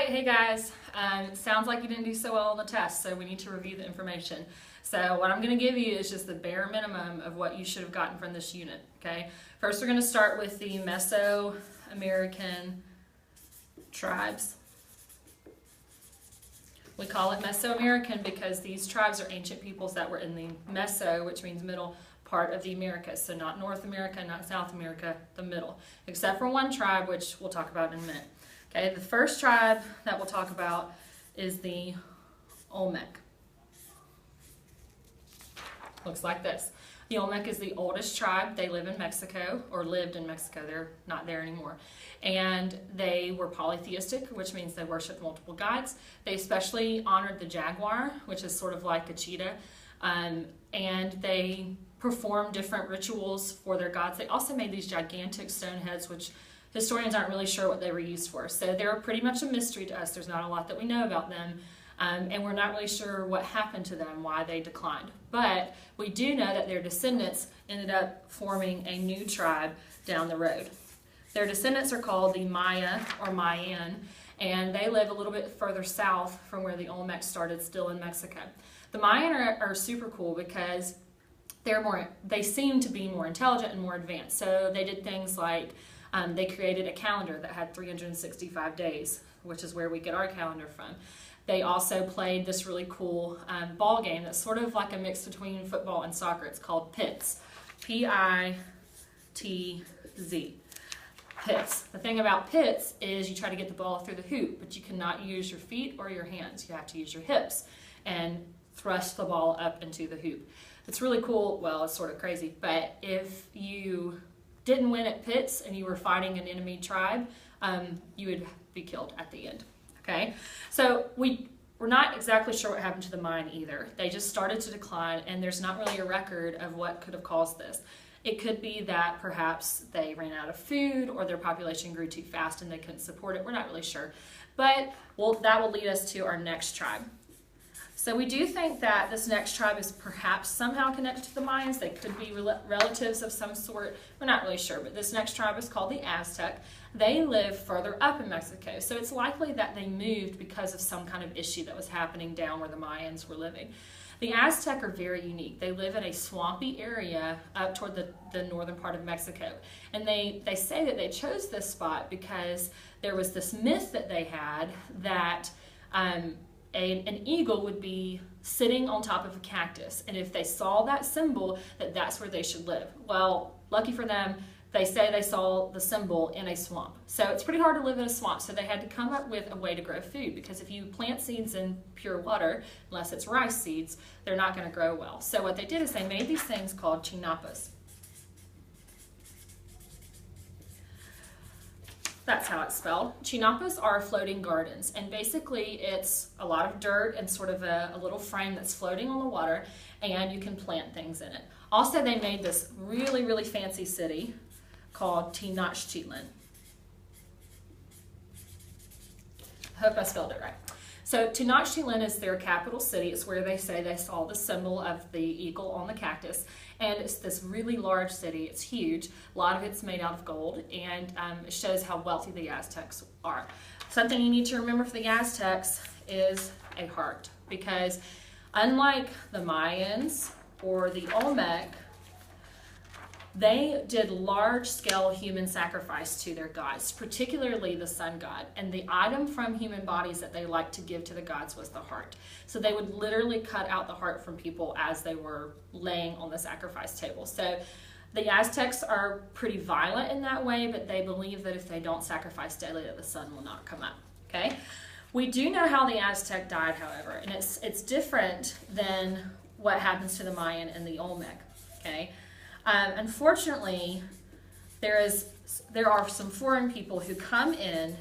right, hey guys, it sounds like you didn't do so well on the test, so we need to review the information. So what I'm going to give you is just the bare minimum of what you should have gotten from this unit, okay? First, we're going to start with the Mesoamerican tribes. We call it Mesoamerican because these tribes are ancient peoples that were in the Meso, which means middle, part of the Americas. So not North America, not South America, the middle. Except for one tribe, which we'll talk about in a minute. Okay, the first tribe that we'll talk about is the Olmec. Looks like this. The Olmec is the oldest tribe. They live in Mexico, or lived in Mexico. They're not there anymore. And they were polytheistic, which means they worshiped multiple gods. They especially honored the jaguar, which is sort of like a cheetah. And they performed different rituals for their gods. They also made these gigantic stone heads, which historians aren't really sure what they were used for. So they're pretty much a mystery to us. There's not a lot that we know about them. And we're not really sure what happened to them, why they declined. But we do know that their descendants ended up forming a new tribe down the road. Their descendants are called the Maya or Mayan, and they live a little bit further south from where the Olmec started, still in Mexico. The Mayan are super cool because they seem to be more intelligent and more advanced. So they did things like they created a calendar that had 365 days, which is where we get our calendar from. They also played this really cool ball game that's sort of like a mix between football and soccer. It's called Pitts. P-I-T-Z. Pitts. The thing about Pitts is you try to get the ball through the hoop, but you cannot use your feet or your hands. You have to use your hips and thrust the ball up into the hoop. It's really cool. Well, it's sort of crazy, but if you didn't win at Pitts and you were fighting an enemy tribe, you would be killed at the end. Okay, so we're not exactly sure what happened to the Mayan either. They just started to decline, and there's not really a record of what could have caused this. It could be that perhaps they ran out of food or their population grew too fast and they couldn't support it. We're not really sure, but that will lead us to our next tribe. So we do think that this next tribe is perhaps somehow connected to the Mayans. They could be relatives of some sort. We're not really sure, but this next tribe is called the Aztec. They live further up in Mexico, so it's likely that they moved because of some kind of issue that was happening down where the Mayans were living. The Aztec are very unique. They live in a swampy area up toward the northern part of Mexico. And they say that they chose this spot because there was this myth that they had that an eagle would be sitting on top of a cactus, and if they saw that symbol, that's where they should live. Well, lucky for them, they say they saw the symbol in a swamp. So it's pretty hard to live in a swamp, so they had to come up with a way to grow food, because if you plant seeds in pure water, unless it's rice seeds, they're not going to grow well. So what they did is they made these things called chinapas. That's how it's spelled. Chinapas are floating gardens, and basically it's a lot of dirt and sort of a little frame that's floating on the water, and you can plant things in it. Also, they made this really, really fancy city called Tenochtitlan. I hope I spelled it right. So Tenochtitlan is their capital city. It's where they say they saw the symbol of the eagle on the cactus. And it's this really large city. It's huge. A lot of it's made out of gold, and it shows how wealthy the Aztecs are. Something you need to remember for the Aztecs is a heart, because unlike the Mayans or the Olmec, they did large-scale human sacrifice to their gods, particularly the sun god. And the item from human bodies that they liked to give to the gods was the heart. So they would literally cut out the heart from people as they were laying on the sacrifice table. So the Aztecs are pretty violent in that way, but they believe that if they don't sacrifice daily, that the sun will not come up. Okay? We do know how the Aztec died, however, and it's different than what happens to the Mayan and the Olmec. Okay? Unfortunately, there are some foreign people who come in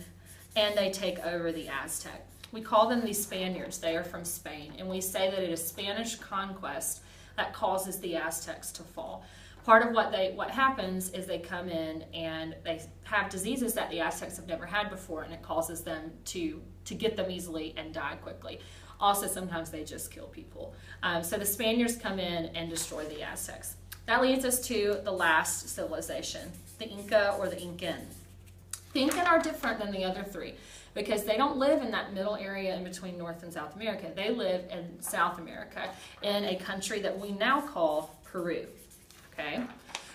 and they take over the Aztec. We call them the Spaniards. They are from Spain, and we say that it is Spanish conquest that causes the Aztecs to fall. Part of what happens is they come in and they have diseases that the Aztecs have never had before, and it causes them to get them easily and die quickly. Also, sometimes they just kill people. So the Spaniards come in and destroy the Aztecs. That leads us to the last civilization, the Inca or the Incan. The Inca are different than the other three because they don't live in that middle area in between North and South America. They live in South America in a country that we now call Peru. Okay?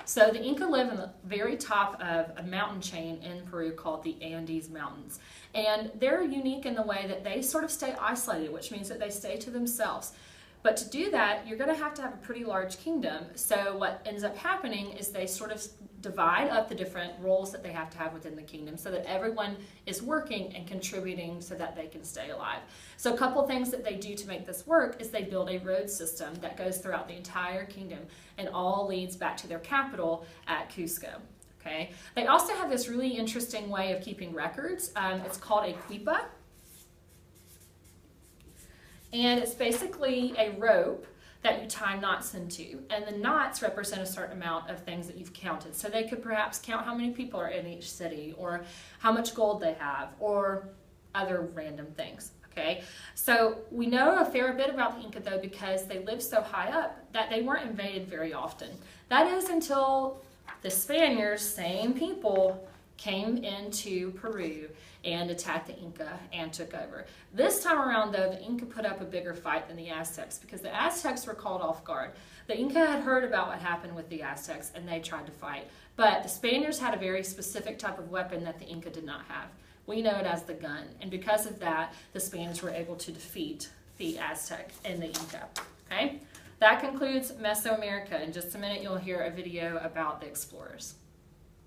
So the Inca live in the very top of a mountain chain in Peru called the Andes Mountains. And they're unique in the way that they sort of stay isolated, which means that they stay to themselves. But to do that, you're going to have a pretty large kingdom. So what ends up happening is they sort of divide up the different roles that they have to have within the kingdom so that everyone is working and contributing so that they can stay alive. So a couple things that they do to make this work is they build a road system that goes throughout the entire kingdom and all leads back to their capital at Cusco. Okay. They also have this really interesting way of keeping records. It's called a quipa. And it's basically a rope that you tie knots into. And the knots represent a certain amount of things that you've counted. So they could perhaps count how many people are in each city, or how much gold they have, or other random things. Okay, so we know a fair bit about the Inca though because they lived so high up that they weren't invaded very often. That is until the Spaniards, same people, came into Peru and attacked the Inca and took over. This time around though, the Inca put up a bigger fight than the Aztecs because the Aztecs were caught off guard. The Inca had heard about what happened with the Aztecs and they tried to fight. But the Spaniards had a very specific type of weapon that the Inca did not have. We know it as the gun. And because of that, the Spaniards were able to defeat the Aztec and the Inca. Okay? That concludes Mesoamerica. In just a minute, you'll hear a video about the explorers.